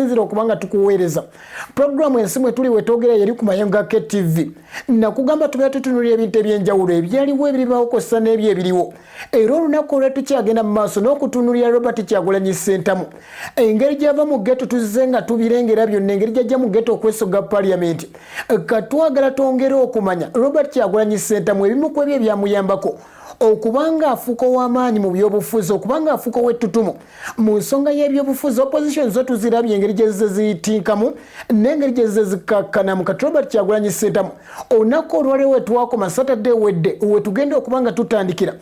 nzira okubanga tukuweereza program Ensi mwe tuli wetogera yali ku Mayenga TV nakugamba tubeera tutunulira ebintu ebyenjawulo ebyaliwo ebiribawo kosa n'ebyo ebiriwo era olunaku olwo tukyagenda mu maaso n'okutunulira Robert Kyagulanyi Ssentamu engeri gy'ava mu ghetto tuzze nga tubirengera byonna engeri gy'ajja mu ghetto okwesoga parliament katwagala twongere okumanya Robert Kyagulanyi Ssentamu ebimu ku ebyo ebyamuyambako okubanga afuuka w'amaanyi mu byobufuzi okubanga afuuka Owetutumu mu nsonga y'ebyobufuzi opposition zo tuzirabye engeri gye zitinkamu n'engeri gye zikakkanamu kati Robert Kyagulanyi Ssentamu olunaku olwalewo twakoma Saturday wedde wetugenda okubanga tutandikira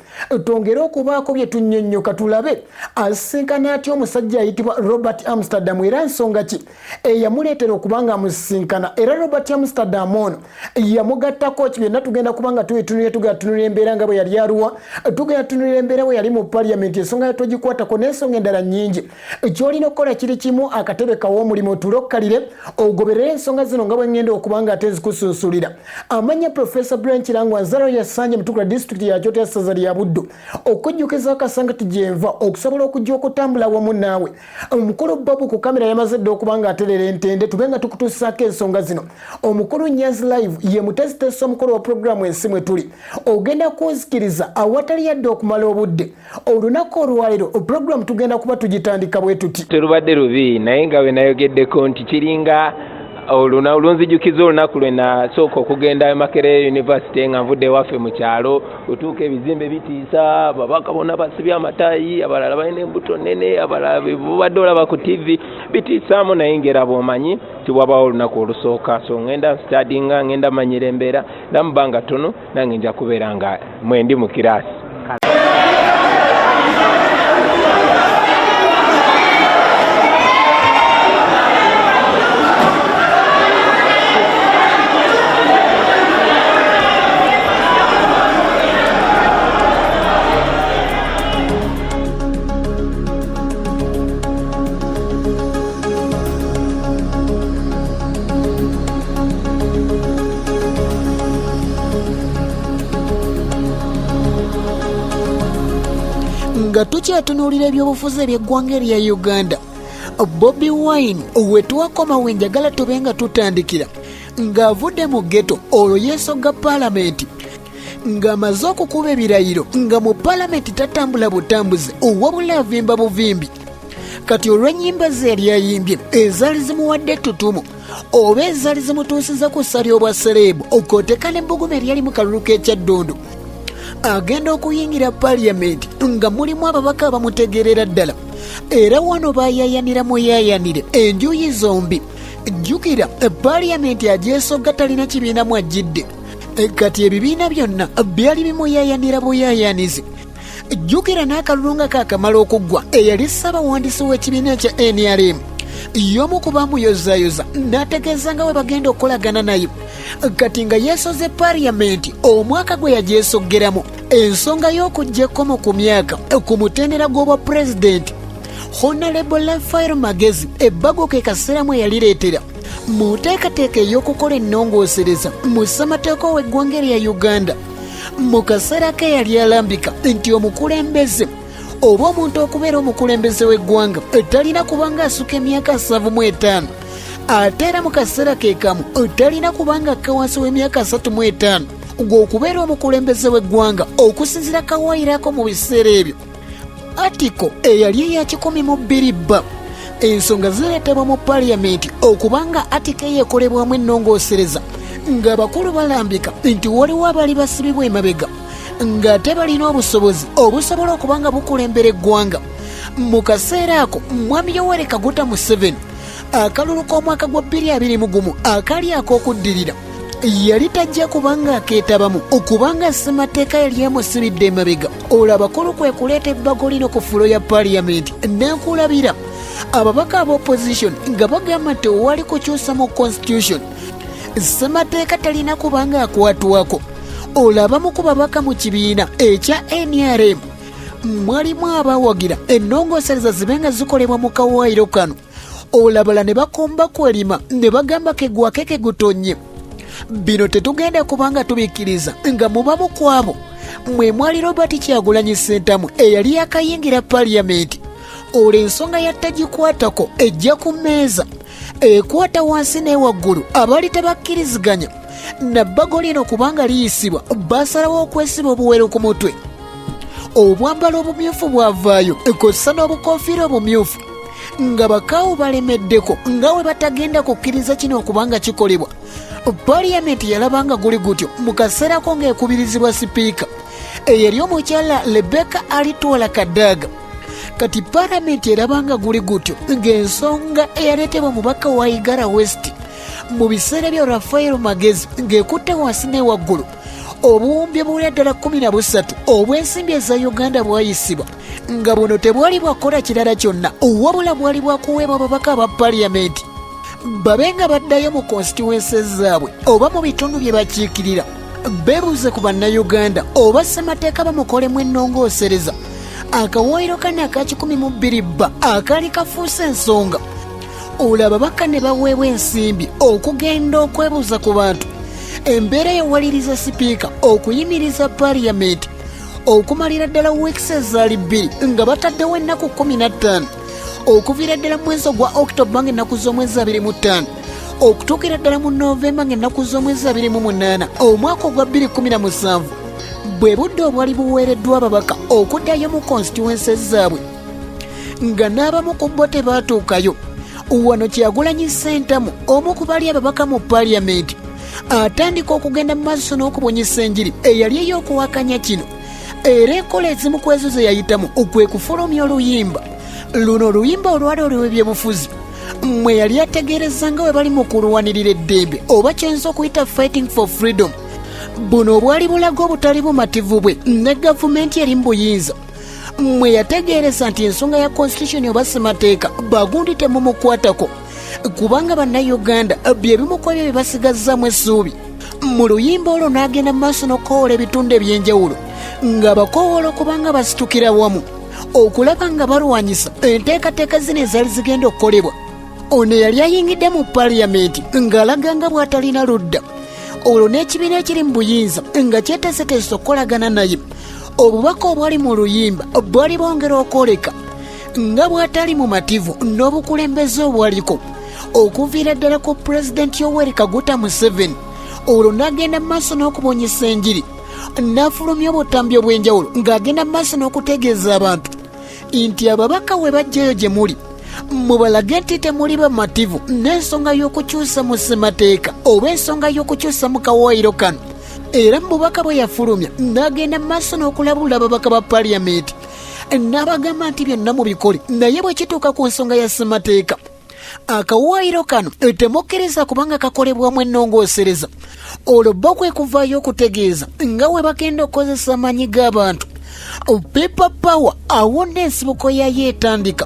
twongere okubaako bye tunnyonnyoka tulabe asisinkana atya omusajja ayitibwa Robert Amsterdam era nsonga ki eyamuleetera okubanga amusisinkana era Robert Amsterdam ono yamugattako ki byonna tugenda kubanga tutunulira embeera nga bwe yali aruwa tugenda tunulira embeera bwe yali mu parliament ensonga yatogikwatako n'ensonga endala nnyingi kyolina okukola kiri kimu akatebe kaw'omulimu tulokkalire ogoberere ensonga zino nga bwe ngenda okubanga ate zikusunsulira amanya Professor Brian Kirangwa Nzaro yasanje mutukula district ya Kyota Saza lya Avudde okujjukiza akasanga tijenva okusobola okujja okutambula wamu naawe omukulu Bobi ku kamera yamaze dde okubanga aterera entende tubenga tukutusaako ensonga zino omukulu Nyazi live ye mutesitesa omukulu wa programu Ensi mwe tuli ogenda kuzikiriza awatali yadde okumala obudde olunaku olwaliro program tugenda kuba tugitandika bwe tuti terubadde lubi naye nga we nayogeddeko nti kiringa olunzijukiza olunaku lwe nasooka okugenda Makerere University nga nvudde waffe mu kyalo otuuka ebizimbe bitiisa babaka bonna basibye amataayi abalala balina embuto nnene abalala bubadde olaba ku TV bitiisaamu naye ngera bw'omanyi tiwabawo olunaku olusooka so ngenda studyinga ngenda manyira embeera namubanga ttono nange nja kubeera nga mwendi mu kiraasi. nga tukyatunuulira ebyobufuzi eby'eggwanga erya Uganda Bobi Wine wetwakoma wenjagala tube nga tutandikira ng'avudde mu ghetto olwo yeesoga paalamenti ng'amaze okukuba ebirayiro nga mu paalamenti tatambula butambuzi wabula avimba buvimbi kati olw'ennyimba ze yali ayimbye ezaali zimuwadde ettutumu oba ezaali zimutuusiza ku ssali obwa sereebu okoteka n'ebbugumu eryali mu kalulu k'ekyaddondo agenda okuyingira parliament nga mulimu ababaka abamutegerera ddala era wano bayayanira muyayanire enjuyi zombi jjukira parliament agyesoga talina kibiina mu ajjidde kati ebibiina byonna byali bimuyayanira buyayanizi jjukira n'akalulu nga kaakamala okuggwa eyali ssaabawandiisi w'ekibiina ekya NRM y'omu ku baamuyozayoza n'ategeeza nga we bagenda okukolagana naye kati nga yeesoze parliament omwaka gwe yagyesogeramu ensonga y'okujja ekkomo ku myaka ku mutendera gw'obwa pulezidenti Honorable Rafael Magezi ebbago ke kaseera mwe yalireetera mu nteekateeka ey'okukola ennongoosereza mu ssemateeka w'eggwanga erya Uganda mu kaseera ke yali alambika nti omukulembeze oba omuntu okubeera omukulembeze w'eggwanga talina kubanga asuka emyaka 75 ate era mu kaseera ke kamu talina kubanga kawansi w'emyaka 35 ng'okubeera omukulembeze w'eggwanga okusinziira kawaayirako mu biseera ebyo atiko eyali eya 12 ensonga zireetebwa mu parliament okubanga atiko eyeekolebwamu ennongoosereza ng'abakulu balambika nti waliwo abaali basibibwa emabega ng'ate balina obusobozi obusobola okubanga bukulembera eggwanga mu kaseera ako mwami Yoweri Kaguta Museveni akalulu k'omwaka gwa 2021 akaali ak'okuddirira yali tajja kubanga akeetabamu okubanga ssemateeka yali amusibidde emabega olwo abakulu kwe kuleeta ebbago lino ku fulo ya parliament n'enkulabira ababaka ab'opposition nga bagamba nti owali kukyusa mu constitution ssemateeka talina kubanga akwatwako olwo abamu ku babaka mu kibiina ekya NRM mwalimu abawagira ennongoosereza zibe nga zikolebwa mu kawaayiro kano olabala ne bakomba kwelima ne bagamba kegwake kegutonye bino tetugenda kubanga tubikkiriza nga mubamu kwabo mwe mwali Robert Kyagulanyi Ssentamu eyali yakayingira parliament olwo ensonga yattagikwatako ejja ku mmeeza ekwata wansi n'ewaggulu abaali tebakkiriziganya nabbago lino kubanga liyisibwa baasalawo okwesiba obuwero ku mutwe obwambalo obumyufu bwavaayo ekosa n'obukoofiira obumyufu nga bakaawo balemeddeko nga we batagenda kukkiriza kino okubanga kikolebwa. Paaliyamenti yalabanga guli gutyo mu kaseerako ng'ekubirizibwa sipiika eyali omukyala Rebecca Alitwala Kadaga. Kati paalamenti erabanga guli gutyo ng'ensonga eyaleetebwa mubaka wa Igara West mu biseera bya Rafael Magezi ng'ekutte wansi n'ewaggulu obuwumbi buwera ddala 13 obw'ensimbi eza Uganda bwayisibwa nga buno tebwali bwakola kirala kyonna wabula bwali bwakuweebwa ababaka aba paaliyamenti babe nga baddayo mu constituencies zaabwe oba mu bitundu bye bakiikirira beebuuze ku bannayuganda oba ssemateeka bamukolemu ennongoosereza akawaayiro kane aka 12 akaali kafuuse ensonga olwo ababaka ne baweebwa ensimbi okugenda okwebuuza ku bantu embeera yawaliriza sipiika okuyimiriza paaliyamenti okumalira ddala wiikisi ezaali 2 nga bataddewo ennaku 15 okuviira ddala mu mwezi gwa October ng'ennaku z'omwezi 25 okutuukira ddala mu November ng'ennaku z'omwezi 28 omwaka ogwa 2017 bwe budde obwali buweereddwa ababaka okuddayo mu constituencies zaabwe nga n'abamu ku bo tebaatuukayo. Wano Kyagulanyi Ssentamu omu ku bali ababaka mu paaliyamenti atandika okugenda mu maaso n'okubonyesa enjiri eyali ey'okuwakanya kino era enkola ezimu ku ezo ze yayitamu okwe kufulumya oluyimba luno oluyimba olwali olw'ebyobufuzi mwe yali ategeereza nga we bali mu kulwanirira eddembe oba ky'oyinza okuyita fighting for freedom. Buno obwali bulaga obutali bumativu bwe ne gavumenti eri mu buyinza mwe yategeereza nti ensonga ya constitution oba ssemateeka bagundi temumukwatako kubanga bannayuganda bye bimu ku ebyo bye basigazzaamu essuubi. Mu luyimba olwo n'agenda mu maaso n'okukoowola ebitundu eby'enjawulo nga bakoowola okubanga basitukira wamu okulaba nga balwanyisa enteekateeka zino ezaali zigenda okukolebwa. Ono yali ayingidde mu paaliyamenti ng'alaga nga bw'atalina ludda olwo n'ekibiina ekiri mu buyinza nga kyeteeseteese okukolagana naye. Obubaka obwali mu luyimba bwali bwongera okwoleka nga bw'atali mu mativu n'obukulembeze obwaliko okuviira ddala ku pulezidenti Yoweri Kaguta Museveni. Olwo n'agenda mu maaso n'okubonyesa enjiri n'afulumya obutambi obw'enjawulo ng'agenda mu maaso n'okutegeeza abantu nti ababaka we bajjayo gye muli mubalage nti temuli bamativu n'ensonga y'okukyusa mu ssemateeka oba ensonga y'okukyusa mu kawaayiro kano. Era mubaka bwe yafulumya n'agenda mu maaso n'okulabula ababaka ba paaliyamenti n'abagamba nti byonna mu bikole naye bwe kituuka ku nsonga ya ssemateeka akawaayiro kano temukkiriza kubanga kakolebwamu ennongoosereza. Olwo bo kwe kuvaayo okutegeeza nga we bagenda okukozesa amaanyi g'abantu paper power. Awo n'ensibuko yayo etandika.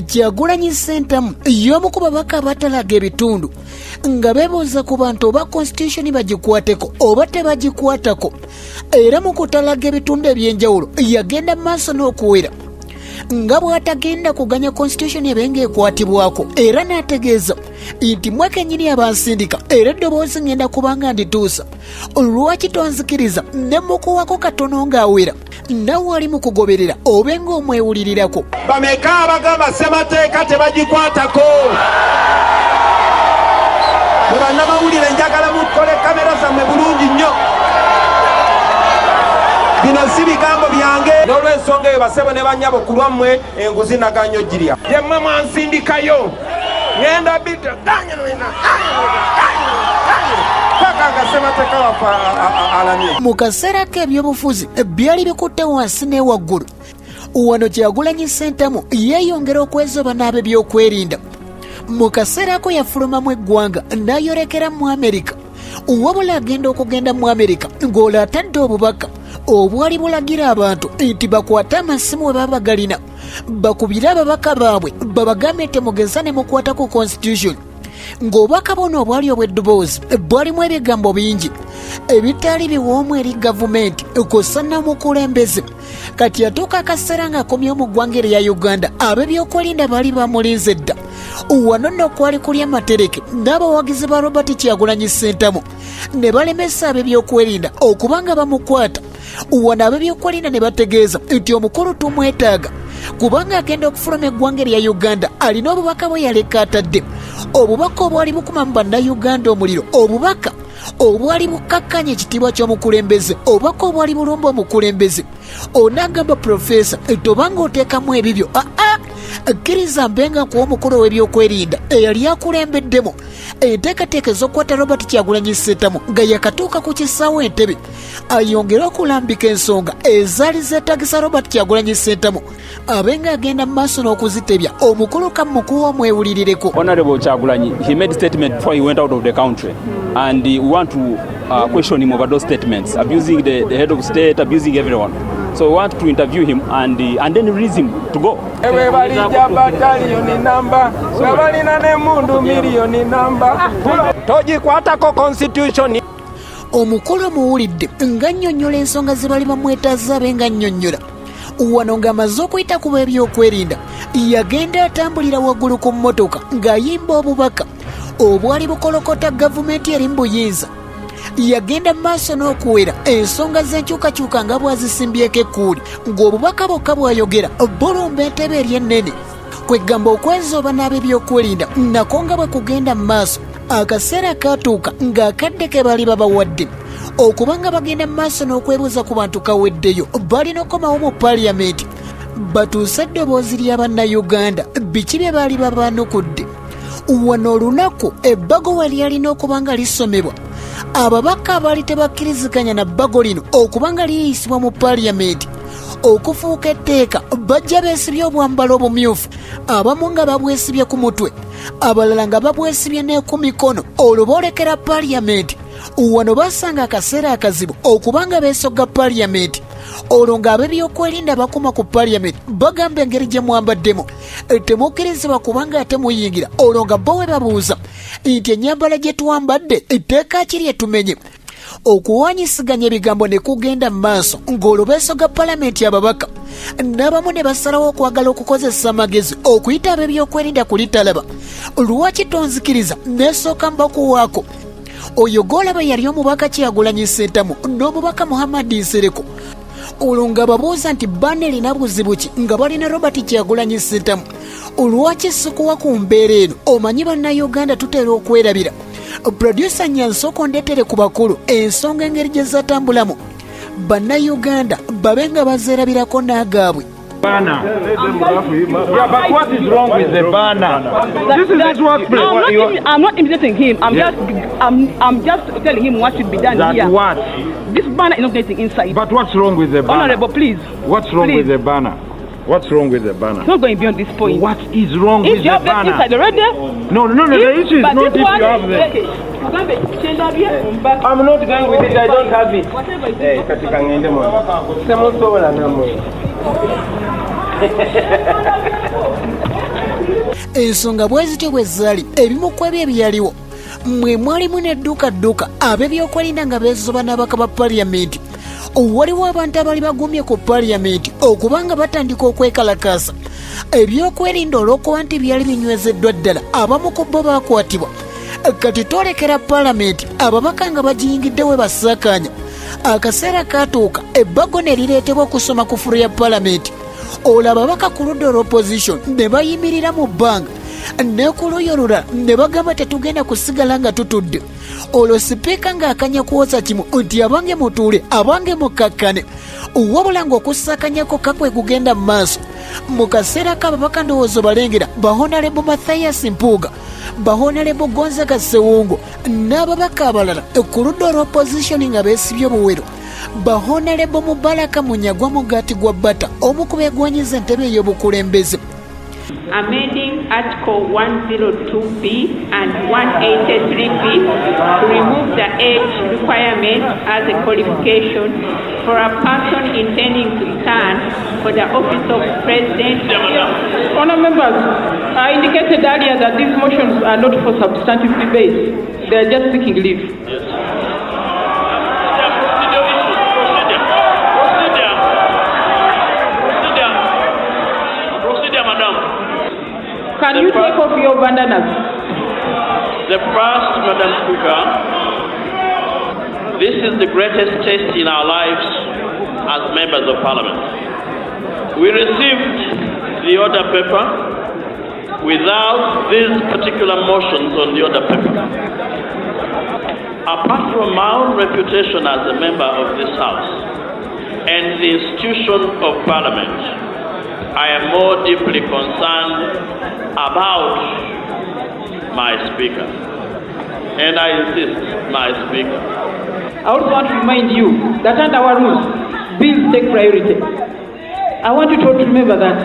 Kyagulanyi Ssentamu y'omu ku babaka abatalaga ebitundu nga beebuuza ku bantu oba constitution bagikwateko oba tebagikwatako. Era mu kutalaga ebitundu eby'enjawulo yagenda mu maaso n'okuwera nga bw'atagenda kuganya constitution ebenga ekwatibwako era n'ategeeza nti mwekennyini abansindika era eddoboozi ngenda kubanga ndituusa lwaki tonzikiriza ne mukuwako katono ng'awera nawe wali mu kugoberera obenga omwewulirirako. Bameka abagamba ssemateeka tebagikwatako? Bwe bannamawulire njagala mukole kamera zammwe bulungi nnyo. Bino si bigambo byange n'olw'ensonga eyo basebo ne bannyabo ku lwammwe enguzi naganyo girya yemmwe mwansindikayo ngenda bita paka nga ssemateeka waffe alamye. Mu kaseera k'ebyobufuzi byali bikutte wansi n'ewaggulu. Wano Kyagulanyi Ssentamu yeeyongera okwezoba n'ab'ebyokwerinda. Mu kaseera ako yafulumamu eggwanga n'ayolekera mu Amerika wabula agenda okugenda mu Amerika ng'olwo atadde obubaka obwali bulagira abantu nti bakwate amasimu we baba bagalina bakubire ababaka baabwe babagambe nti mugeza ne mukwata ku constitution ng'obubaka buno obwali obw'eddoboozi bwalimu ebigambo bingi ebitaali biwoomu eri gavumenti kw'ossa n'omukulembeze. Kati atuuka akaseera ng'akomyewo mu ggwanga erya Uganda ab'ebyokwerinda baali bamulinze dda. Wano nno kwali kulya matereke n'abawagizi ba Robert Kyagulanyi Ssentamu ne balemesa ab'ebyokwerinda okubanga bamukwata wano ab'ebyokwerinda ne bategeeza nti omukulu tumwetaaga kubanga agenda okufuluma eggwanga erya Uganda. Alina obubaka bwe yaleka atadde, obubaka obwali bukuma mu bannayuganda omuliro, obubaka obwali bukakkanya ekitiibwa ky'omukulembeze, obubaka obwali bulumba omukulembeze. Onagamba profesa tobanga oteekamu ebibyo, kkiriza mbenga nkuwa omukulu w'ebyokwerinda eyali akulembeddemu enteekateeka ez'okukwata Robert Kyagulanyi Ssentamu nga yakatuuka ku kisaawo Entebbe, ayongere okulambika ensonga ezaali zeetagisa Robert Kyagulanyi Ssentamu abenga agenda mu maaso n'okuzitebya. Omukulu kamukuwa omwewulirireko. Honorable Kyagulanyi, he made statement before he went out of the country, and we want to question him over those statements, abusing the head of state, abusing everyone. So we want to interview him and then release him to go. Togikwatako constitution. Omukulu muwulidde nga nnyonnyola ensonga ze bali bamwetaaza abenga nnyonnyola. Wano ng'amaze okuyita ku b'ebyokwerinda yagenda atambulira waggulu ku mmotoka ng'ayimba obubaka obwali bukolokota gavumenti eri mu buyinza. Yagenda maaso n'okuwera ensonga z'enkyukakyuka nga bwazisimbyeko ekkuuli ng'obubaka bwokka bwayogera bulumba entebe eri ennene. Kwegamba okwezooba n'ab'ebyokwerinda nako nga bwe kugenda mu maaso, akaseera katuuka ng'akadde ke bali babawadde okubanga bagenda mu maaso n'okwebuuza ku bantu kaweddeyo balina okomawo mu paaliyamenti batuuse eddoboozi lya bannayuganda biki bye baali babaanukudde. Wano olunaku ebbago we lyalina okuba nga lisomebwa, ababaka abaali tebakkiriziganya na bbago lino okuba nga liyisibwa mu paaliyamenti okufuuka etteeka bajja beesibye obwambalo obumyufu, abamu nga babwesibye ku mutwe, abalala nga babwesibye ne ku mikono olwo boolekera paaliyamenti. Wano basanga akaseera akazibu okubanga beesogga paaliyamenti. Olwo ng'ab'ebyokwerinda bakuma ku paaliyamenti bagamba engeri gye mwambaddemu temukkirizibwa kubanga ate muyingira. Olwo nga bo we babuuza nti ennyambala gye twambadde etteeka ki lye tumenye. Okuwanyisiganya ebigambo ne kugenda mu maaso ng'olwo beesogga paalamenti ababaka n'abamu ne basalawo okwagala okukozesa amagezi okuyita ab'ebyokwerinda kulitalaba. Lwaki tonzikiriza neesooka mbakuwaako? Oyo gw'olaba yali omubaka Kyagulanyi Ssentamu n'omubaka Muhammad Nsereko. Olwo nga babuuza nti bbaana erina buzibu ki nga balina Robert Kyagulanyi Ssentamu. Lwaki sikuwa ku mbeera eno? Omanyi bannayuganda tutera okwerabira. Producer Nyansoko ndeetere ku bakulu ensonga engeri gye zatambulamu. Bannayuganda babe nga bazeerabirako n'agaabwe. Banner. Yeah, but what is wrong with the banner? This is his workplace. I'm not imitating him. I'm just telling him what should be done That here. What? This banner is not getting inside. But what's wrong with the banner? Honorable, please. What's wrong with the banner? What's wrong with the banner? It's not going beyond this point. What is wrong with the banner? Inside already? No, the issue is not if you have the... I'm not going with it. I don't have it. Hey, ensonga bwe zityo bwe zaali ebimu ku ebyo ebyaliwo mwe mwalimu n'edduukadduuka ab'ebyokwerinda nga beezoba n'abaka ba paaliyamenti. Waliwo abantu abali bagumye ku paaliyamenti okubanga batandika okwekalakaasa ebyokwerinda olw'okuba nti byali binywezeddwa ddala. Abamu ku bo baakwatibwa. Kati twolekera paalamenti ababaka nga bagiyingidde we basaakaanya. Akaseera katuuka ebbago ne lireetebwa okusoma ku furu ya paalamenti. Olaba ababaka ku ludda olw'opposition ne bayimirira mu bbanga ne ku luuyi olulala ne bagamba tetugenda kusigala nga tutudde. Olwo sipiika ng'akanya kuwoza kimu nti abange mutuule abange mukkakkane, wabula ng'okusaakanyako kakwe kugenda mu maaso. Mu kaseera k'ababaka ndowoozo balengera Bahonalebo Mathias Mpuuga, Bahonalebo Gonzaga Ssewungu n'ababaka abalala ku ludda olw'opposition nga beesibye obuwero. Bahonalebo Mubaraka Munyagwa Mugaati gwa Bata omu ku beegwanyiza entebe ey'obukulembeze. Amending Article 102B and 183B to remove the age requirement as a qualification for a person intending to stand for the office of President. Honourable members, I indicated earlier that these motions are not for substantive debate. They are just seeking leave. Yes. Can you take off your bandanas? The first, Madam Speaker, this is the greatest test in our lives as members of parliament. We received the order paper without these particular motions on the order paper. Apart from my own reputation as a member of this House and the institution of Parliament, I am more deeply concerned about my Speaker. And I insist, my Speaker. I also want to remind you that under our rules, bills take priority. I want you to remember that.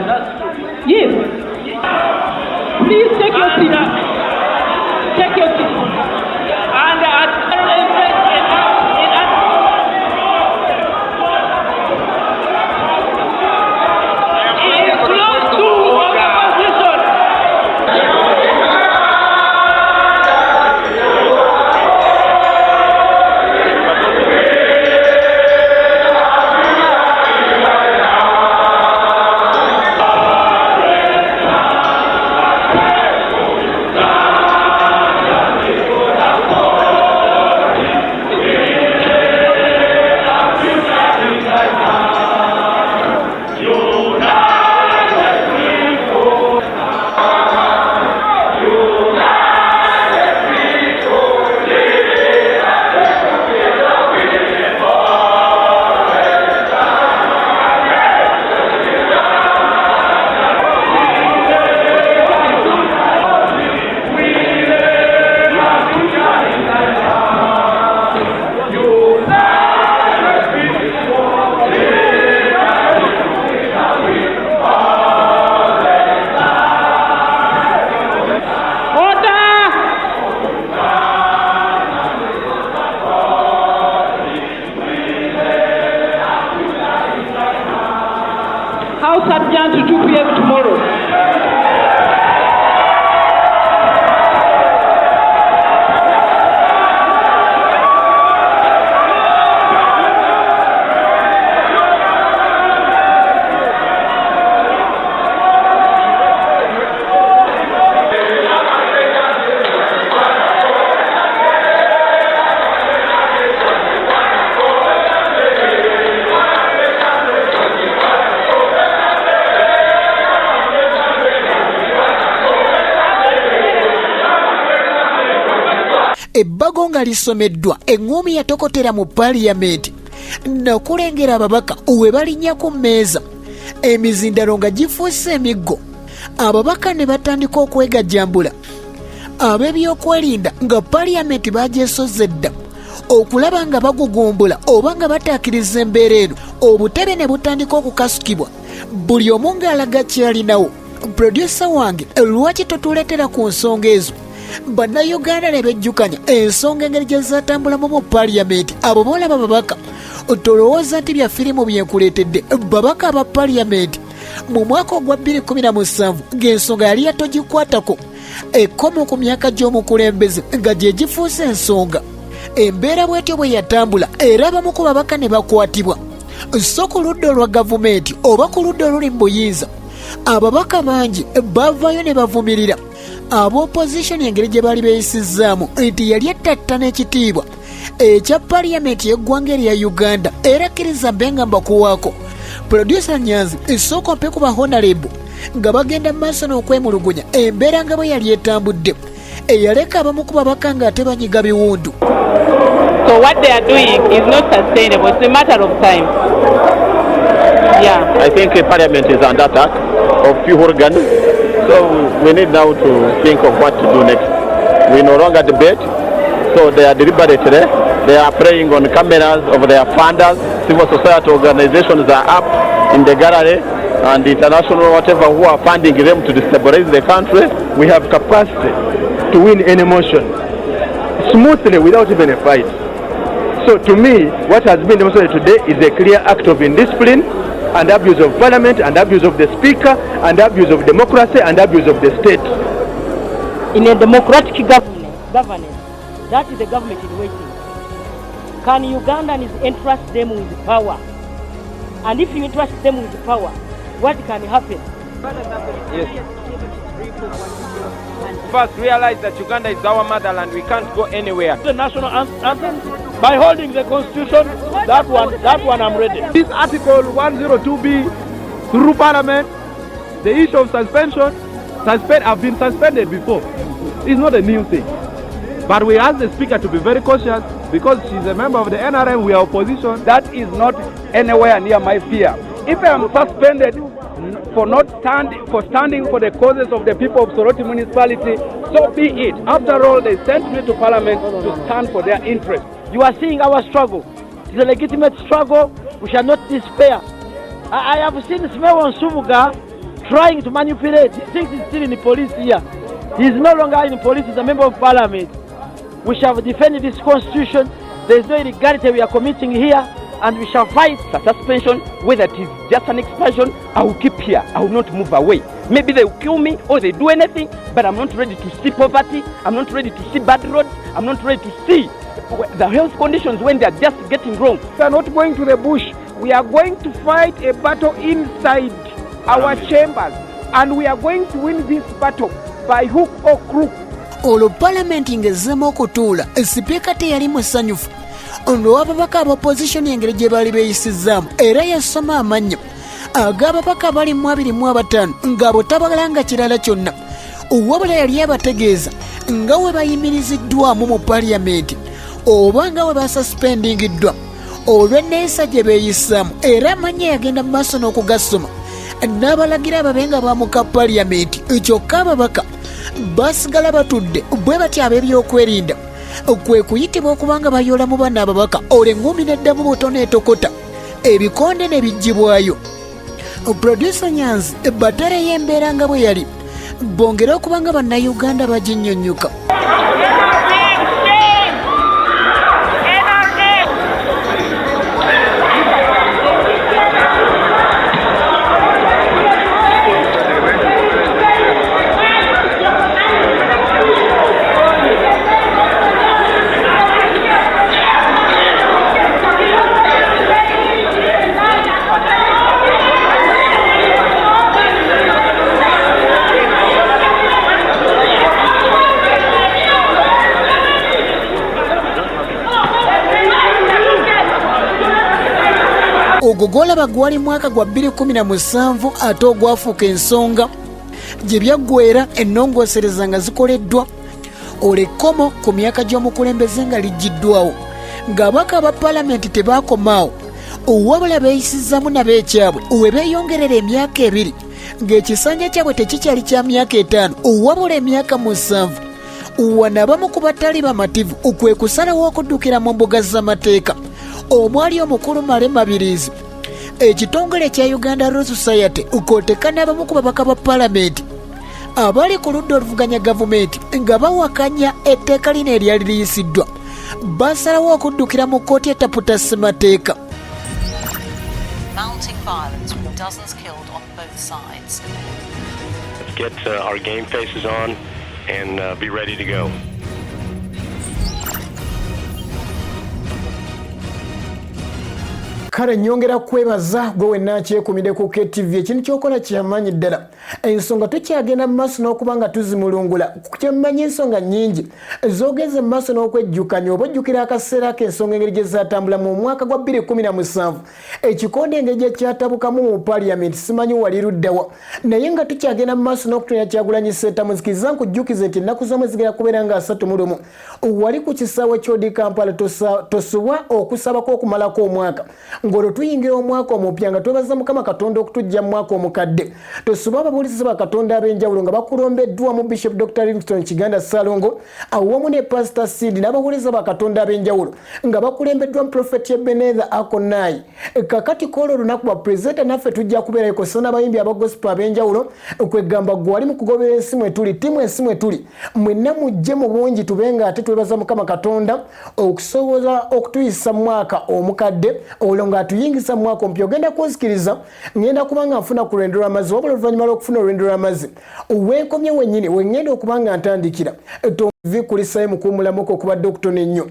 Yes. Please take your seat. Take your seat. House adjourned to 2 p.m. tomorrow. Ebbago nga lisomeddwa eŋŋumi yatokotera mu paaliyamenti nakulengera ababaka we balinnya ku mmeeza emizindalo nga gifuuse emiggo ababaka ne batandika okwegajjambula ab'ebyokwerinda nga paaliyamenti bagyesoze dda okulaba nga bagugumbula oba nga bataakiriza embeera eno obutebe ne butandika okukasukibwa buli omu ng'alaga kyalinawo. Producer wange lwaki totuleetera ku nsonga ezo? Bannayuganda ne bejjukanya ensonga engeri gye zaatambulamu mu paaliyamenti abo boolaba babaka tolowooza nti bya firimu byenkuleetedde babaka aba paaliyamenti mu mwaka ogwa 2017 ng'ensonga yali yatogikwatako ekkomo ku myaka gy'omukulembeze nga gye gifuuse ensonga embeera bwetyo bwe yatambula era abamu ku babaka ne bakwatibwa so ku ludda olwa gavumenti oba ku ludda oluli mu buyinza ababaka bangi bavaayo ne bavumirira ab'opposition engeri gye baali beeyisizaamu nti yali ettattana ekitiibwa ekya paaliyamenti y'eggwanga erya Uganda era kkiriza mbe nga mbakuwaako. Producer Nyanzi esooka mpe ku bahonorable nga bagenda mu maaso n'okwemulugunya embeera nga bwe yali etambudde eyaleka abamu ku babaka ng'ate banyiga biwundu. So what they are doing is not sustainable. It's a matter of time. Yeah. I think Parliament is under attack of few organs. So we need now to think of what to do next. We no longer debate. So they are deliberately, they are preying on cameras of their funders. Civil society organizations are up in the gallery and international whatever who are funding them to destabilize the country. We have capacity to win any motion smoothly without even a fight. So to me, what has been demonstrated today is a clear act of indiscipline and abuse of parliament and abuse of the speaker and abuse of democracy and abuse of the state. In a democratic governance, that is the government in waiting. Can Ugandans entrust them with power? And if you entrust them with power, what can happen? Yes. First realize that Uganda is our motherland. We can't go anywhere. The national anthem by holding the constitution. That one I'm ready. This article 102B through parliament, the issue of suspension, have been suspended before. It's not a new thing. But we ask the speaker to be very cautious because she's a member of the NRM, we are opposition. That is not anywhere near my fear. If I am suspended for standing for the causes of the people of Soroti municipality, so be it. After all, they sent me to parliament to stand for their interests. You are seeing our struggle. It's a legitimate struggle. We shall not despair. I have seen Smewa Nsumuga trying to manipulate. He thinks he's still in the police here. He is no longer in the police, he's a member of parliament. We shall defend this constitution. There is no illegality we are committing here, and we shall fight the suspension, whether it is just an expulsion. I will keep here. I will not move away. Maybe they will kill me or they do anything, but I'm not ready to see poverty. I'm not ready to see bad roads. I'm not ready to see the health conditions when they are just getting wrong. We are not going to the bush. We are going to fight a battle inside our chambers, and we are going to win this battle by hook or crook. Olwo palamenti ngezzeemu okutuula, sipiika teyali musanyufu. Olwo ababaka ab'opposition engeri gye baali beeyisizzaamu era yasoma amannya ag'ababaka abali mu 25 ng'abo tabalanga kirala kyonna. Wabula yali abategeeza nga we bayimiriziddwamu mu paliyamenti oba nga we basuspendingiddwa olw'enneeyisa gye beeyisaamu, era amannya yagenda mu maaso n'okugasoma n'abalagira ababe nga baamuka paliyamenti. Kyokka ababaka basigala batudde bwe batyo ab'ebyokwerinda kwe kuyitibwa okubanga bayoola mu bana ababaka olwo engumi n'eddamu butono etokota ebikonde ne bijjibwayo. Producer Nyanzi batale y'embeera nga bwe yali bongere okubanga bannayuganda baginnyonnyuka. Ogwo gw'olaba gwali mwaka gwa 2017 ate ogwafuuka ensonga gye byaggweera ennongoosereza nga zikoleddwa olekkomo ku myaka gy'omukulembeze nga liggiddwawo ng'abaka aba palamenti tebaakomaawo wabula beeyisizzamu n'abeekyabwe we beeyongerera emyaka 2 ng'ekisanja kyabwe tekikyali kya myaka 5 wabula emyaka 7. Wano abamu ku batali bamativu kwe kusalawo okuddukira mu mbuga z'amateeka omwali omukulu Male Mabirizi. Ekitongole kya Uganda Law Society kwotekka n'abamu ku babaka ba palamenti abali ku ludda oluvuganya gavumenti nga bawakanya etteeka lino eryali liyisiddwa basalawo okuddukira mu kkooti etaputa ssemateeka. Mounting violence with dozens killed on both sides. Let's get our game faces on and be ready to go. Kale nyongera kwebaza gwe wenna kyekuumidde ku KTV. Ekintu kyokola kyamaanyi ddala. Ensonga tukyagenda mu maaso n'okubanga tuzimulungula. Kyammanyi ensonga nnyingi zoogeze mu maaso n'okwejjukanya oba ojjukira akaseera k'ensonga engeri gye zaatambula mu mwaka gwa 2017 ekikonde engeri gye kyatabukamu mu paliyamenti simanyi wali luddawa, naye nga tukyagenda mu maaso n'okutonya Kyagulanyi Ssentamu nzikiriza nkujjukiza nti ennaku z'omwe zigera kubeera nga 31 wali ku kisaawe ky'Odi Kampala tosubwa okusabako okumalako omwaka ng'olwo tuyingira omwaka omupya nga twebaza Mukama Katonda okutujja mu mwaka omukadde. Tosubwa ababuulizi ba Katonda ab'enjawulo nga bakulombeddwa mu Bishop Dr. Livingstone Kiganda Salongo awamu ne Pastor Sid n'ababuulizi ba Katonda ab'enjawulo nga bakulembeddwa mu Prophet Ebenezer Akonai. Kakati k'olwo olunaku bwa pulezidenti naffe tujja kubeera ekosesa n'abayimbi aba gospel ab'enjawulo kwegamba gwe wali mu kugobera ensi mwe tuli timu ensi mwe tuli mwenna mujje mu bungi tube nga ate twebaza Mukama Katonda okusobola okutuyisa mu mwaka omukadde olwo nga atuyingisa mu mwaka omupya. Ogenda kunzikiriza ngenda kubanga nfuna ku lwendo lw'amazzi wabula oluvannyuma lw'okufuna olwendo lw'amazzi wenkomye wennyini wengenda okubanga ntandikira vikulisayo mukumulamuko okuba Dr. Nnyo.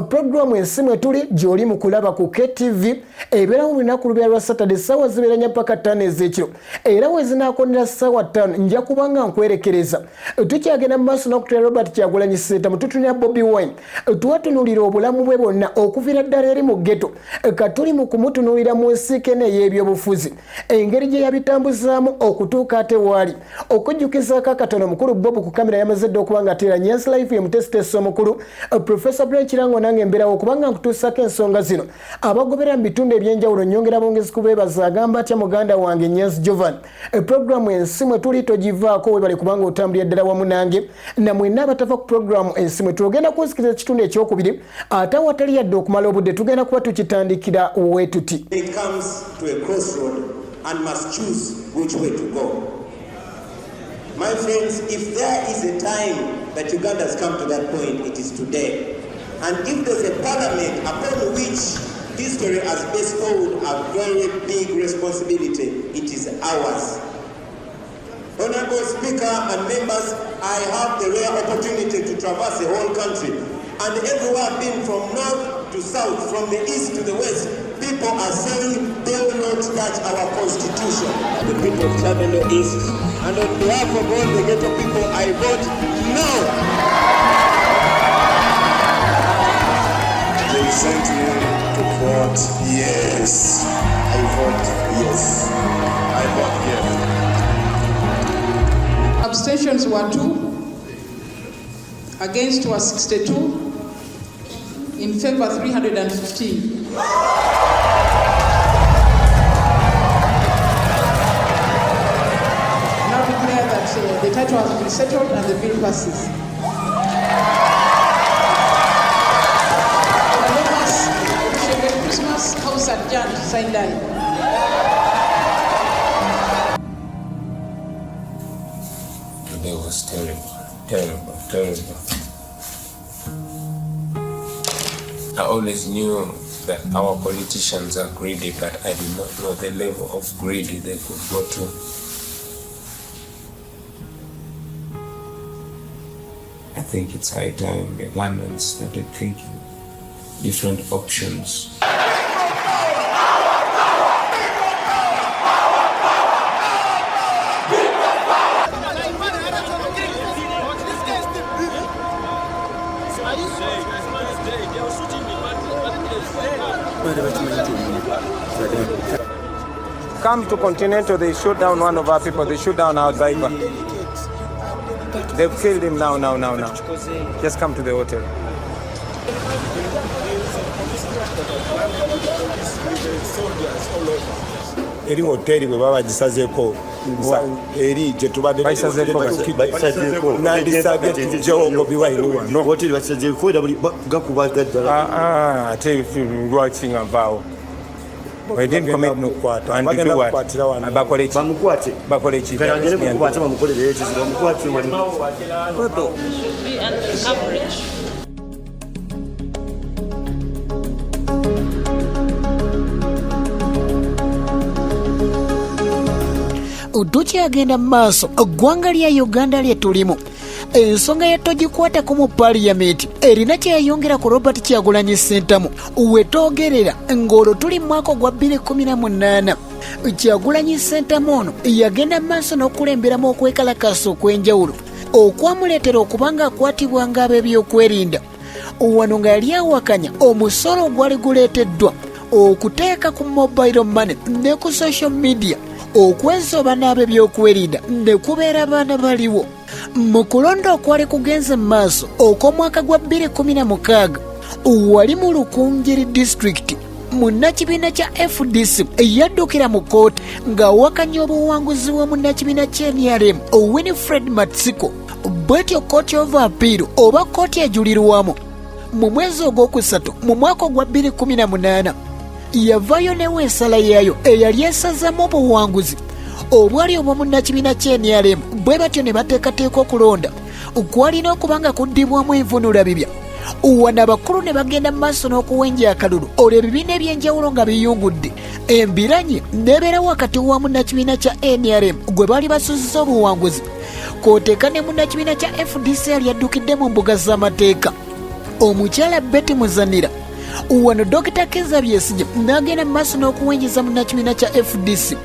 Programu Ensi mwe tuli gy'oli mu kulaba ku KTV ebeera mu lunaku lubya lwa Saturday ssaawa zibeeranya paka 5 ez'ekiro era we zinaakonera ssaawa 5 nja kuba nga nkwerekereza. Tukyagenda mu maaso n'okutera Robert Kyagulanyi Ssentamu tutunira Bobi Wine tuwatunuulira obulamu bwe bwonna okuviira ddala eri mu ghetto katuli mu kumutunuulira mu nsiikene ey'ebyobufuzi engeri gye yabitambuzaamu okutuuka ate waali okujjukizaako akatono mukulu Bob ku kamera yamaze dda okuba nga ateera Nyansi Life ye mutesiteesi omukulu Professor Brian Kirango nange mbeerawo okubanga nkutuusako ensonga zino abagobera mu bitundu ebyenjawulo nyongera bongezi kubeebaza agamba atya muganda wange Nyansi Jovan. Programu Ensi mwe tuli togivaako webale kubanga otambulira ddala wamu nange na mwenna abatava ku programu Ensi mwe tugenda kunzikiriza ekitundu ekyokubiri ate awatali yadde okumala obudde tugenda kuba tukitandikira wetuti. It comes to a crossroad and must choose which way to go. My friends, if there is a time that Uganda has come to that point, it is today. And if there's a parliament upon which history has bestowed a very big responsibility, it is ours. Honorable Speaker and members, I have the rare opportunity to traverse the whole country. And everywhere I've been, from north to south, from the east to the west, people are saying they will not touch our constitution. The people of Chavendo East, and on behalf of all the ghetto people, I vote no. They sent me to vote yes. I vote yes. I vote yes. Abstentions were 2, against were 62, in favor 315. Now declare that the title has been settled and the bill passes. Wish you a Merry Christmas. House adjourned. Sign die. Today was terrible. I always knew that our politicians are greedy, but I did not know the level of greedy they could go to. I think it's high time Ugandans started thinking different options. Come to Continental, they shoot down one of our people, they shoot down our driver. They've killed him now. Just come to the hotel. Eri hoteli bwe baba gisazeeko eri gye tubadde nandisabye tujjawo Bobi Wine wano hoteli bakisazeeko era buli gakuba gaddala ate lwaki nga nvaawo bakole ki tukyagenda mu maaso eggwanga lya Uganda lye tulimu ensonga ya togikwatako mu paaliyamenti erina kyeyongera ku Robert Kyagulanyi Ssentamu wetoogerera ng'olwo tuli mu mwaka gwa 2018 Kyagulanyi Ssentamu ono yagenda mu maaso n'okulemberamu okwekalakaasa okw'enjawulo okwamuleetera okuba nga akwatibwa ng'ab'ebyokwerinda wano nga yali awakanya omusolo ogwali guleeteddwa okuteeka ku mobile money ne ku social media okwesoba n'ab'ebyokwerinda ne kubeera baana baliwo mu kulonda okwali kugenze mu maaso okw'omwaka gwa 2016 wali mu Lukungiri district munnakibiina kya FDC yaddukira mu kooti ng'awakanya obuwanguzi bwa munnakibiina ky'NRM Winfred Matsiko bwetyo kooti of appeal oba kooti ejulirwamu mu mwezi ogwokusatu mu mwaka gwa 2018 yavaayo n'ensala yaayo eyali esazamu obuwanguzi obwali obw'omunnakibiina ky'NRM bwe batyo ne bateekateeka okulonda kwalina okuba nga kuddibwamu envunula bibya wano abakulu ne bagenda mu maaso n'okuwenja akalulu olwo ebibiina ebyenjawulo nga biyungudde embiranye n'ebeera wakati wa munnakibiina kya NRM gwe baali basuzizza obuwanguzi kwoteeka ne munnakibiina kya FDC yali yaddukidde mu mbuga z'amateeka omukyala Betty Muzanira. Wano Dr. Kizza Besigye n'agenda mu maaso n'okuwenjeza munnakibiina kya FDC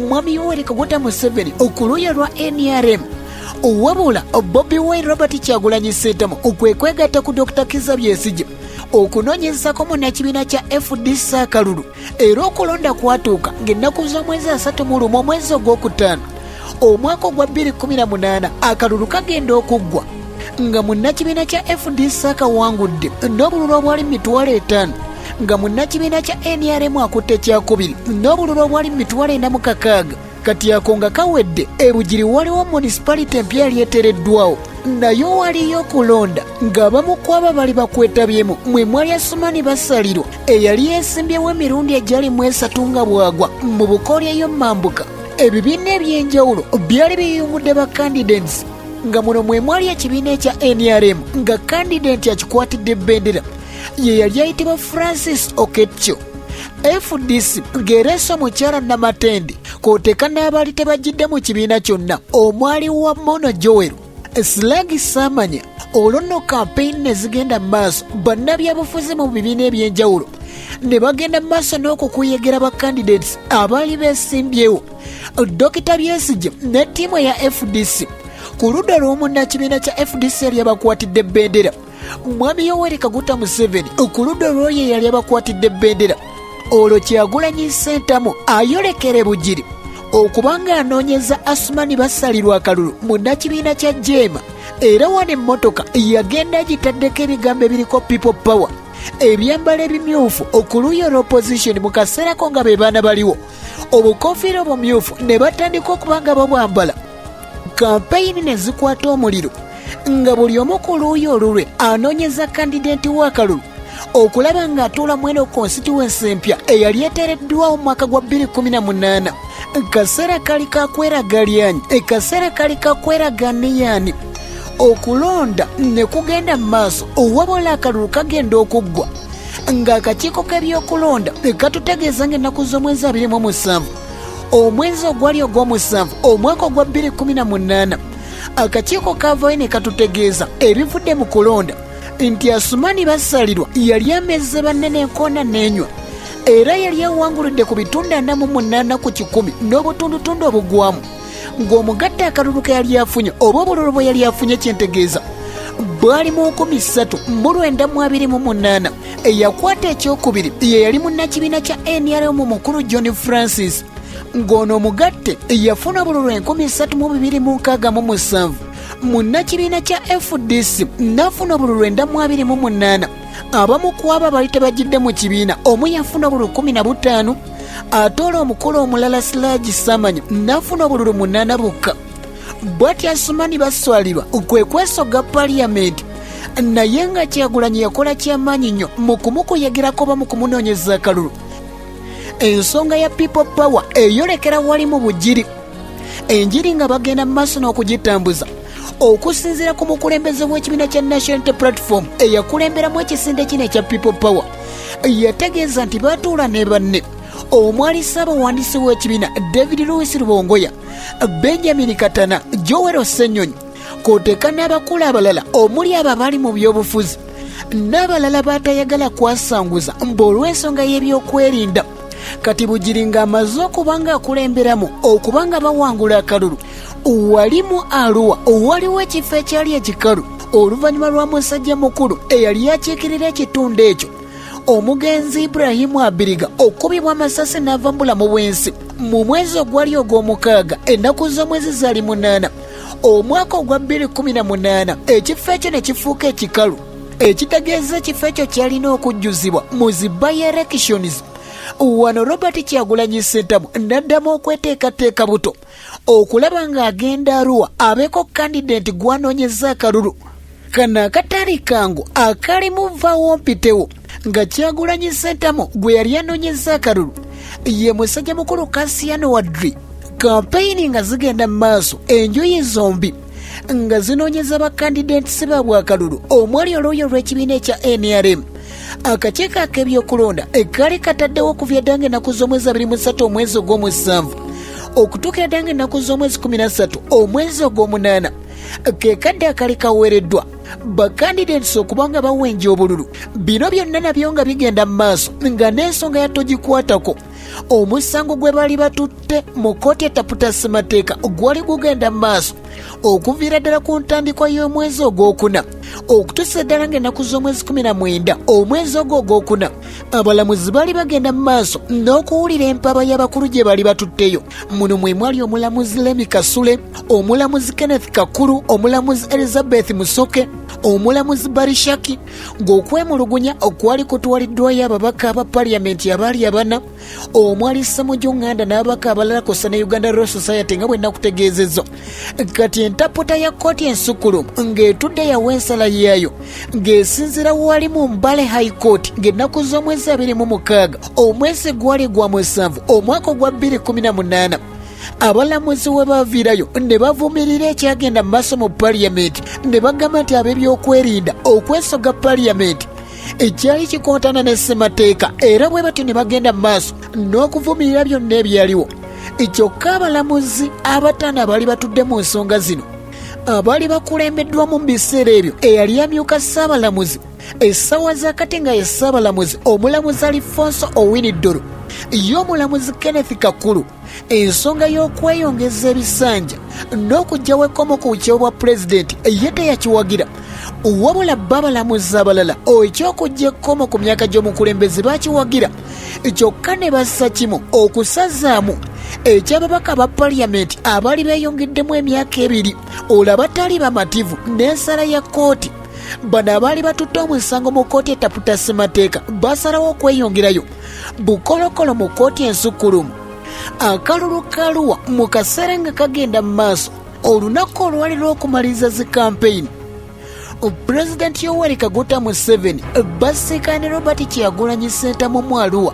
Mwami Yoweri Kaguta Museveni ku luuyi lwa NRM. Wabula Bobi Wine Robert Kyagulanyi Ssentamu kwe kwegatta ku Dr. Kizza Besigye okunoonyezako munnakibiina kya FDC akalulu era okulonda kwatuuka ng'ennaku z'omwezi 31 omwezi ogwokutaano omwaka ogwa 2018 akalulu kagenda okuggwa nga munnakibiina kya FDC akawangudde n'obululu obwali 5,000 nga munnakibiina kya NRM akutte kyakubiri n'obululu obwali 4,600 kati ako nga kawedde ebugiri waliwo municipality empya yali eteereddwawo nayo waliyo okulonda ng'abamu ku abo bali bakwetabyemu mwe mwali Asumani Basalirwa eyali yeesimbyewo emirundi egyali mu 3 nga bwagwa mu bukolyeyo mambuka. Ebibiina eby'enjawulo byali biyungudde ba candidates nga muno mwe mwali ekibiina ekya NRM nga candidate akikwatidde ebbendera ye yali ayitibwa Francis Oketcho. FDC ng'ereese omukyala Namatende kwoteeka n'abaali tebajjidde mu kibiina kyonna omwali wa Mono Joel Slagi Samanya. Olwo nno campaign ne zigenda mu maaso bannabyabufuzi mu bibiina eby'enjawulo ne bagenda mu maaso n'okukuyegera ba candidates abaali beesimbyewo. Dr. Besigye ne ttiimu ya FDC ku ludda lw'omunnakibiina kya FDC yali abakwatidde ebbendera. Mwami Yoweri Kaguta Museveni ku ludda lw'oyo yali abakwatidde ebbendera. Olwo Kyagulanyi Ssentamu ayolekere bugiri okubanga anoonyeza Asumani Basalirwa akalulu munnakibiina kya Jema era wano emmotoka yagenda agitaddeko ebigambo ebiriko people power ebyambalo ebimyufu okuluuyi olw'opposition mu kaseerako nga be baana baliwo obukofiira obumyufu ne batandika okubanga babwambala. Kampeyini ne zikwata omuliro nga buli omu ku luuyi olulwe anoonyeza kandidenti w'akalulu okulaba ng'atuula mweno constituency empya eyali eteereddwawo mu mwaka gwa 2018. Kaseera kali kakweragaalyanyi kaseera kali kakweragaaniyaani okulonda ne kugenda mu maaso wabula akalulu kagenda okuggwa ng'akakiiko k'ebyokulonda katutegeeza ng'ennaku z'omwezi 27 omwezi ogwali ogw'omusanvu omwaka ogwa 2018 akakiiko kavaayo ne katutegeeza ebivudde mu kulonda nti Asumani Basalirwa yali amezze banne n'enkoona n'enywa era yali awangulidde ku bitundu 48 ku 100 n'obutundutundu obugwamu ng'omugatte akalulu ke yali afunye oba obululu bwe yali afunye kyentegeeza bwali mu 1928. Eyakwata ekyokubiri ye yali munnakibiina kya NRM mukulu John Francis ng'ono omugatte yafuna obululu 3267. Munnakibiina kya FDC n'afuna obululu 428. Abamu ku abo bali tebajjidde mu kibiina omu yafuna obululu 15 ate olwo omukulu omulala Slagi Samanya n'afuna obululu 8 bwokka. Bw'atyo Asumani Basalirwa kwe kwesoga paliyamenti naye nga Kyagulanyi yakola kyamaanyi nnyo mu kumukuyegerako ba mu kumunoonyeza akalulu. Ensonga ya people power eyolekera wali mu bugiri enjiri nga bagenda mu maaso n'okugitambuza okusinziira ku mukulembeze w'ekibiina kya National Unity Platform eyakulemberamu ekisinde kino ekya people power yategeeza nti batuula ne banne omwali ssaabawandiisi w'ekibiina David Louis Rubongoya, Benjamin Katana, Joel Ossenyonyi kwoteeka n'abakulu abalala omuli abo abali mu byobufuzi n'abalala baatayagala kwasanguza olw'ensonga y'ebyokwerinda. Kati bugiri ng'amaze okubanga akulemberamu okubanga bawangula akalulu walimu Arua waliwo ekifo ekyali ekikalu oluvannyuma lwa musajja mukulu eyali yakiikirira ekitundu ekyo omugenzi Ibrahimu Abiriga okubibwa amasasi n'ava mu bulamu bw'ensi mu mwezi ogwali ogw'omukaaga ennaku z'omwezi zaali 8 omwaka ogwa 2018. Ekifo ekyo ne kifuuka ekikalu ekitegeeza ekifo ekyo kyalina okujjuzibwa mu zi by-elections. Wano Robert Kyagulanyi Ssentamu n'addamu okweteekateeka buto okulaba ng'agenda Arua abeeko candidate gw'anoonyeza akalulu. Kano akatali kangu akalimu vaawo mpitewo nga Kyagulanyi Ssentamu gwe yali anoonyeza akalulu ye musajja mukulu Kasiyano Wadri. Kampeyini nga zigenda mu maaso enjuyi zombi nga zinoonyeza bakandidates baabwe akalulu omwali oluuyi olw'ekibiina ekya NRM. Akakiiko ak'ebyokulonda ekali kataddewo okuva edda ng'ennaku z'omwezi 23 omwezi ogw'omusanvu okutuukira ddanga ennaku z'omwezi 13 omwezi ogw'omunaana ke kadde akali kaweereddwa bakandidates okuba nga bawenja obululu. Bino byonna nabyo nga bigenda mu maaso nga n'ensonga ya togikwatako omusango gwe bali batutte mu kkooti etaputa ssemateeka gwali gugenda mu maaso okuviira ddala ku ntandikwa y'omwezi ogwokuna okutuusa eddala ng'ennaku z'omwezi 19 omwezi ogwo ogwokuna. Abalamuzi bali bagenda mu maaso n'okuwulira empaba y'abakulu gye bali batutteyo. Muno mwe mwali omulamuzi Lemi Kasule, omulamuzi Kenneth Kakulu, omulamuzi Elizabeth Musoke, omulamuzi Barishaki, ng'okwemulugunya okwali kutwaliddwayo ababaka aba paliamenti abaali abana, omwali Ssemujju Nganda n'ababaka abalala kosa ne Uganda Law Society nga bwe nakutegeezezza. Kati entaputa ya kkooti ensukulumu ng'etudde yawa ensala yaayo ng'esinziira wali mu Mbale High Court ng'ennaku z'omwezi 26 omwezi gwali gwa 7 omwaka ogwa 2018. Abalamuzi we baviirayo ne bavumirira ekyagenda mu maaso mu paliamenti ne bagamba nti ab'ebyokwerinda okwesoga paliamenti ekyali kikontana ne ssemateeka era bwe batyo ne bagenda mu maaso n'okuvumirira byonna ebyaliwo. Kyokka abalamuzi abataano bali batudde mu nsonga zino abali bakulembeddwamu mu biseera ebyo eyali amyuka ssaabalamuzi essaawa zakati nga ye ssaabalamuzi omulamuzi Alfonso Owiniddolo ye omulamuzi Kenneth Kakulu ensonga y'okweyongeza ebisanja n'okugyawo ekkomo ku bukyebo bwa pulezidenti ye teyakiwagira wabula babalamuzi abalala ekyokujja ekkomo ku myaka gy'omukulembeze bakiwagira. Kyokka ne bassa kimu okusazaamu ekyababaka ba paliamenti abaali beeyongeddemu emyaka 2 olaba tali bamativu n'ensala ya kkooti. Bano abaali batutte omusango mu kkooti etaputa ssemateeka basalawo okweyongerayo bukolokolo mu kkooti ensukulumu. Akalulu kaluwa mu kaseera nga kagenda mu maaso olunaku olwali lw'okumaliriza zi kampeyini. Pulezidenti Yoweri Kaguta Museveni basiikana ne Robert Kyagulanyi Ssentamu mu Arua.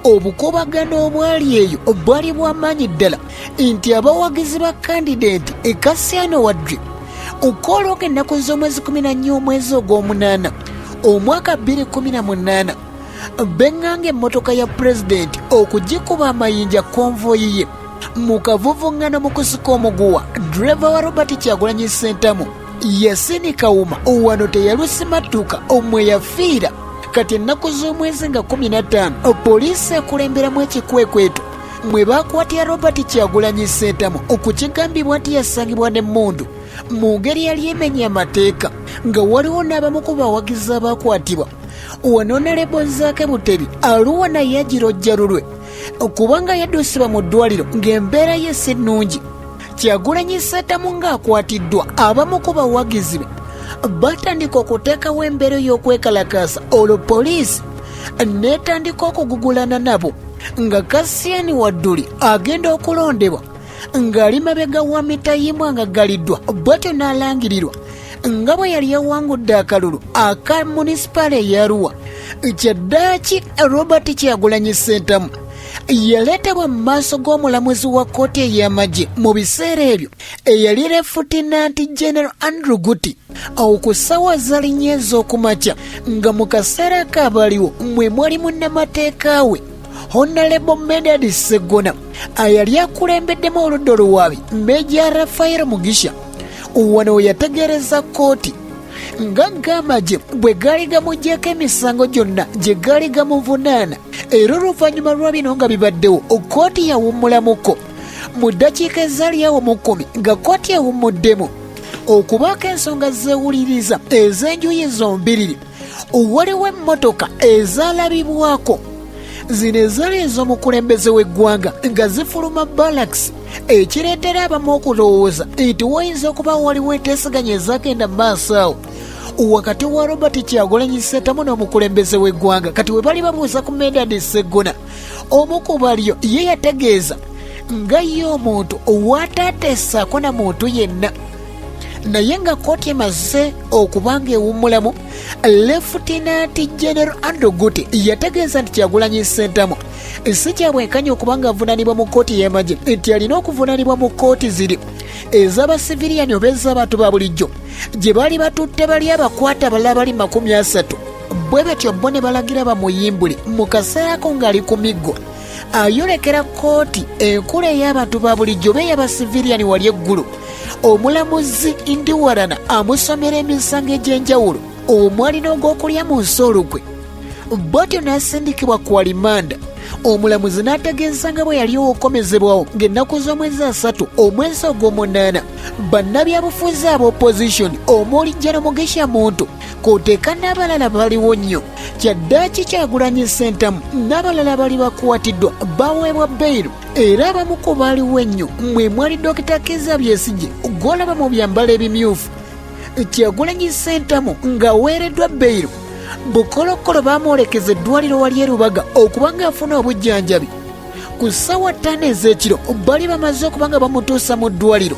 Obukuubagano obwali eyo bwali bw'amaanyi ddala nti abawagizi ba kandideeti Kasiyano Wadri okwolooka ennaku z'omwezi 14 omwezi ogw'omunaana omwaka 2018 benganga emmotoka ya pulezidenti okugikuba amayinja konvoyi ye mu kavuvuŋŋano mu kusika omuguwa. Ddireva wa Robert Kyagulanyi Ssentamu Yasini Kawuma wano teyalusimattuka omwe yafiira. Kati ennaku z'omwezi nga 15 poliisi ekulemberamu ekikwekweto mwe baakwatira Robert Kyagulanyi Ssentamu okukigambibwa nti yasangibwa n'emmundu mu ngeri yali emenya amateeka nga waliwo n'abamu ku bawagizi abaakwatibwa. Wano Honorable Zaake Butebi Arua naye agirojja lulwe kubanga yaddusibwa mu ddwaliro ng'embeera ye si nnungi. Kyagulanyi Ssentamu ng'akwatiddwa abamu ku bawagizi be batandika okuteekawo embeera y'okwekalakaasa olwo poliisi n'etandika okugugulana nabo nga Kasiyani Wadduli agenda okulondebwa ng'ali mabega wa mitayimbwa nga galiddwa bwatyo n'alangirirwa nga bwe yali yawangudde akalulu aka munisipaali ey'Arua. Kyaddaaki Robert Kyagulanyi Ssentamu yaleetebwa mu maaso g'omulamuzi wa kkooti ey'amagye mu biseera ebyo eyali Lefutinanti General Andrew Guti ku ssaawa za linnya ez'okumakya nga mu kaseera kaabaliwo mwe mwali munnamateeka we Honorable Medard Sseggona ayali akulembeddemu oludda oluwaabi Meja Rafael Mugisha. Wano we yategeereza kkooti ng'amagye bwe gaali gamuggyeko emisango gyonna gye gaali gamuvunaana era oluvannyuma lwa bino nga bibaddewo kkooti yawummulamuko mu ddakiika ezaali awo mu 10 nga kkooti ewummuddemu okubaako ensonga zeewuliriza ez'enjuyi zombiriri. Waliwo emmotoka ezaalabibwako zino ezaali ez'omukulembeze w'eggwanga nga zifuluma balakisi ekireetera abamu okulowooza nti wayinza okuba waliwo enteesaganya ezagenda mu maaso awo wakati wa Robert Kyagulanyi Ssentamu n'omukulembeze w'eggwanga. Kati we bali babuuza ku Medard Sseggona omu ku balyo ye yategeeza nga ye omuntu waataateesaako na muntu yenna naye nga kkooti emaze okubanga ewummulamu. Lefutinanti General Andrew Guti yategeeza nti Kyagulanyi Ssentamu si kyabwenkanya okubanga avunaanibwa mu kkooti y'amagye nti alina okuvunaanibwa mu kkooti ziri ez'abasiviriani oba ez'abantu ba bulijjo gye baali batutte bali abakwata abalala bali 30 bwe batyo bo ne balagira bamuyimbule mu kaseera ko ng'ali ku miggo ayolekera kooti enkula ey'abantu ba bulijjo beeyaba siviliyani wali eggulu. Omulamuzi Ndiwarana amusomera emisango egy'enjawulo omwali n'ogw'okulya mu nsolo gwe. Bw'atyo n'asindikibwa ku alimanda. Omulamuzi n'ategeeza nga bwe yali okukomezebwawo ng'ennaku z'omwezi 3 omwezi ogw'omunaana. Bannabyabufuzi ab'opposition omuli Jano Mugisha Muntu k'oteeka n'abalala baliwo nnyo. Kyaddaaki Kyagulanyi Ssentamu n'abalala bali bakwatiddwa baweebwa beyiro era abamu ku baaliwo ennyo mwe mwali Dr. Kizza Besigye gw'olaba mu byambalo ebimyufu. Kyagulanyi Ssentamu ng'aweereddwa beyiro. Bukolokolo baamwolekeza eddwaliro wali Rubaga okuba ng'afuna obujjanjabi. Ku ssaawa 5 ez'ekiro bali bamaze okuba nga bamutuusa mu ddwaliro.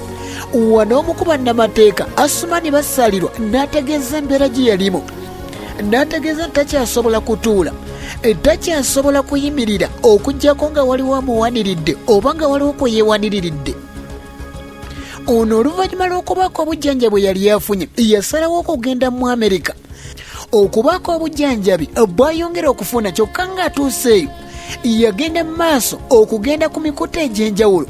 Wano omu ku bannamateeka Asumani Basalirwa n'ategeeza embeera gye yalimu. N'ategeeza takyasobola kutuula, takyasobola kuyimirira okuggyako nga waliwo amuwaniridde oba nga waliwo kwe yeewaniriridde. Ono oluvannyuma lw'okubaako obujjanjabi yali afunye yasalawo okugenda mu Amerika. Okubaako obujjanjabi bwayongera okufuna kyokka ng'atuuseeyo yagenda mu maaso okugenda ku mikutu egy'enjawulo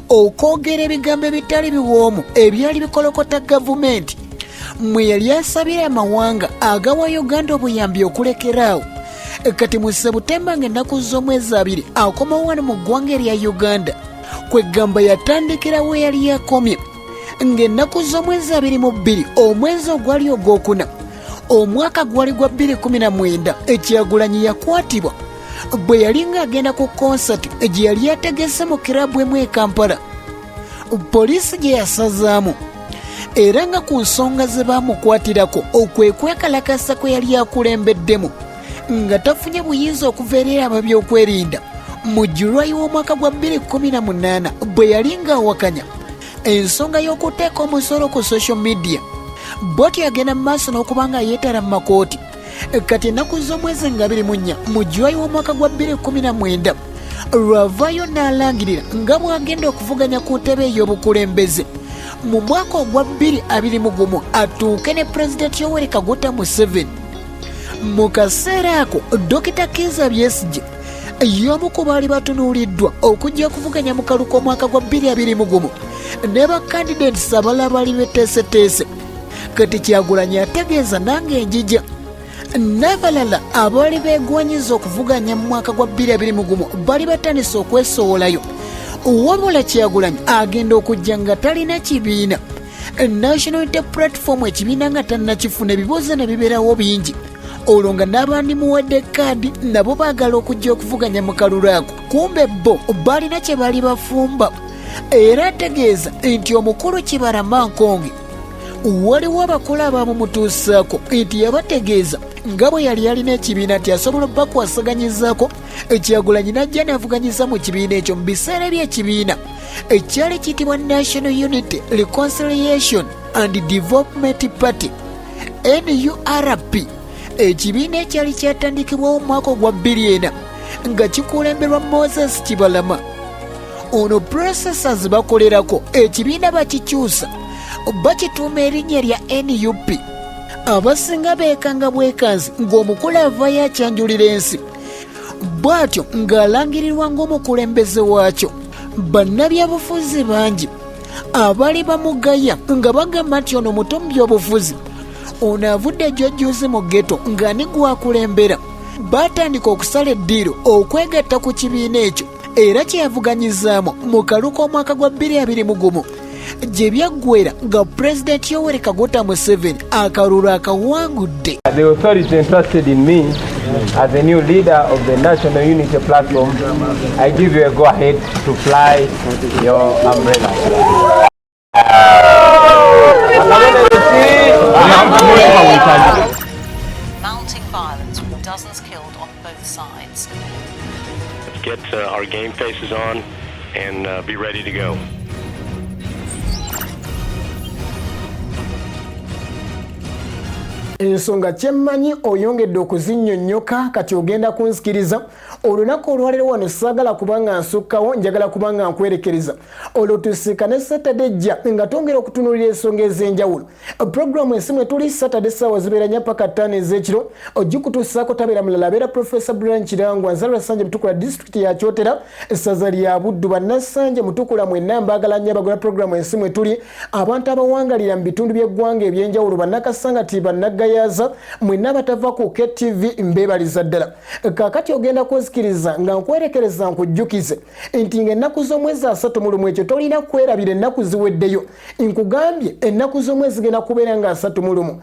okwogera ebigambo ebitali biwoomu ebyali bikolokota gavumenti mwe yali asabira amawanga agawa Uganda obuyambi okulekeraawo. Kati mu Sebutemba ng'ennaku z'omwezi 2 akomawo wano mu ggwanga erya Uganda kwegamba yatandikira we yali yakomye ng'ennaku z'omwezi 22 omwezi ogwali ogwokuna omwaka gwali gwa 2019 Kyagulanyi yakwatibwa bwe yali ng'agenda ku konsati gye yali yategese mu kirabu emu e Kampala. Poliisi gye yasazaamu era nga ku nsonga ze baamukwatirako okwekalakasa kwe yali akulembeddemu nga tafunye buyinza okuva eri ababyokwerinda mu Julayi w'omwaka gwa 2018 bwe yali ng'awakanya ensonga y'okuteeka omusolo ku social media. Bw'atyo yagenda mu maaso n'okuba nga yeetala mu makooti. Kati ennaku z'omwezi nga 24 mu Julayi w'omwaka gwa 2019 lwavaayo n'alangirira nga bw'agenda okuvuganya ku ntebe ey'obukulembeze mu mwaka ogwa 2021 atuuke ne Pulezidenti Yoweri Kaguta Museveni. Mu kaseera ako Dr. Kizza Besigye y'omu ku baali batunuuliddwa okujja okuvuganya mu kalulu k'omwaka gwa 2021 ne bakandidates abalala bali beteeseteese. Kati Kyagulanyi ategeeza nange enjija n'abalala abaali beegwanyiza okuvuganya mu mwaka gwa 2021 bali batandise okwesowolayo. Wabula Kyagulanyi agenda okujja nga talina kibiina. National Unity Platform ekibiina nga tannakifuna ebibuuzo ne bibeerawo bingi. Olwo nga n'abandimuwadde kaadi nabo baagala okujja okuvuganya mu kalulu ako. Kumbe bo balina kye bali bafumba. Era ategeeza nti omukulu Kibarama Nkonge waliwo abakulu abaamumutuusaako nti yabategeeza nga bwe yali alina ekibiina nti asobola bakwasaganyizaako. Kyagulanyi n'ajja n'avuganyiza mu kibiina ekyo mu biseera by'ekibiina ekyali kiyitibwa National Unity Reconciliation and Development Party NURP. Ekibiina ekyali kyatandikibwawo mu mwaka ogwa 2004 nga kikulemberwa Moses Kibalama. Ono processors bakolerako ekibiina bakikyusa bakituuma erinnya lya NUP. Abasinga beekanga bwekanzi ng'omukulu avaayo akyanjulira ensi. Bw'atyo ng'alangirirwa ng'omukulembeze waakyo. Bannabyabufuzi bangi abali bamugaya nga bagamba nti ono muto mu byobufuzi. Ono avudde jjojjuuzi mu ghetto ng'ani gwakulembera. Baatandika okusala eddiiro okwegatta ku kibiina ekyo era kyeyavuganyizaamu mu kalulu k'omwaka gwa 2021 gye byaggweera nga Pulezidenti Yoweri Kaguta Museveni akalulu akawangudde. The authorities entrusted in me as the new leader of the National Unity Platform, I give you a go-ahead to fly your umbrella. Mounting violence with dozens killed on both sides. Let's get our game faces on and be ready to go. ensonga kyemmanyi oyongedde okuzinnyonnyoka kati ogenda kunsikiriza olunaku olwaleero wano saagala kubanga nsukkawo njagala kubanga nkwerekereza olwo tusiikane Saturday jja nga twongera okutunuulira ensonga ez'enjawulo puroguramu ensi mwe tuli Saturday ssaawa zibeera nnya paka 5 ez'ekiro ojja kutuusaako tabeera mulala abeera Profesa Brian Kirangwa nzalwa Sanje Mutukula disitulikiti ya Kyotera essaza lya Avudde Bannassanje Mutukula mwenna mbaagala nnyo abagoba puroguramu ensi mwe tuli abantu abawangalira mu bitundu by'eggwanga eby'enjawulo bannakasangati bannagayaza mwenna abatava ku KTV mbeebaliza ddala kaakati ogenda kunzikiriza nga nkwerekereza nkujjukize nti ng'ennaku z'omwezi 31 ekyo tolina kwerabira ennaku ziweddeyo nkugambye ennaku z'omwezi zigenda kubeera nga 31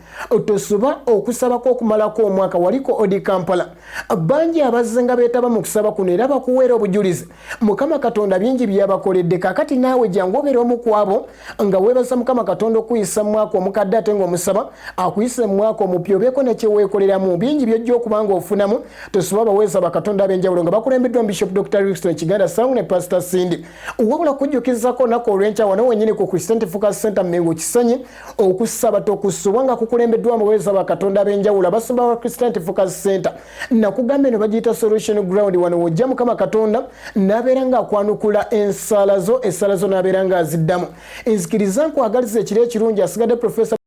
tosuba okusabako okumalako omwaka waliko odi Kampala bangi abazze nga beetaba mu kusaba kuno era bakuweera obujulizi Mukama Katonda bingi byabakoledde kaakati naawe jangu obeera omu ku abo nga weebaza Mukama Katonda okuyisa mu mwaka omukadde ate ng'omusaba akuyise mu mwaka omupya obeeko ne kye weekoleramu bingi by'ojja okuba nga ofunamu tosuba abaweesa bakatonda ab'enjawulo nga bakulembeddwa mu Bishop Dr. Rickson Kiganda Sangu ne Pastor Cindy wabula kujjukizako nako olw'enkya wano wennyini ku Christian Focus Center Mengo Kisanyi okusaba tokusubwa nga kukulembeddwa abaweesa bakatonda ab'enjawulo abasumba ba Christian Focus Center nakugamba eno bagiyita Solution Ground wano wojja Mukama Katonda n'abeera nga akwanukula ensala zo n'abeera nga aziddamu nzikiriza nkwagaliza ekiro ekirungi asigadde Professor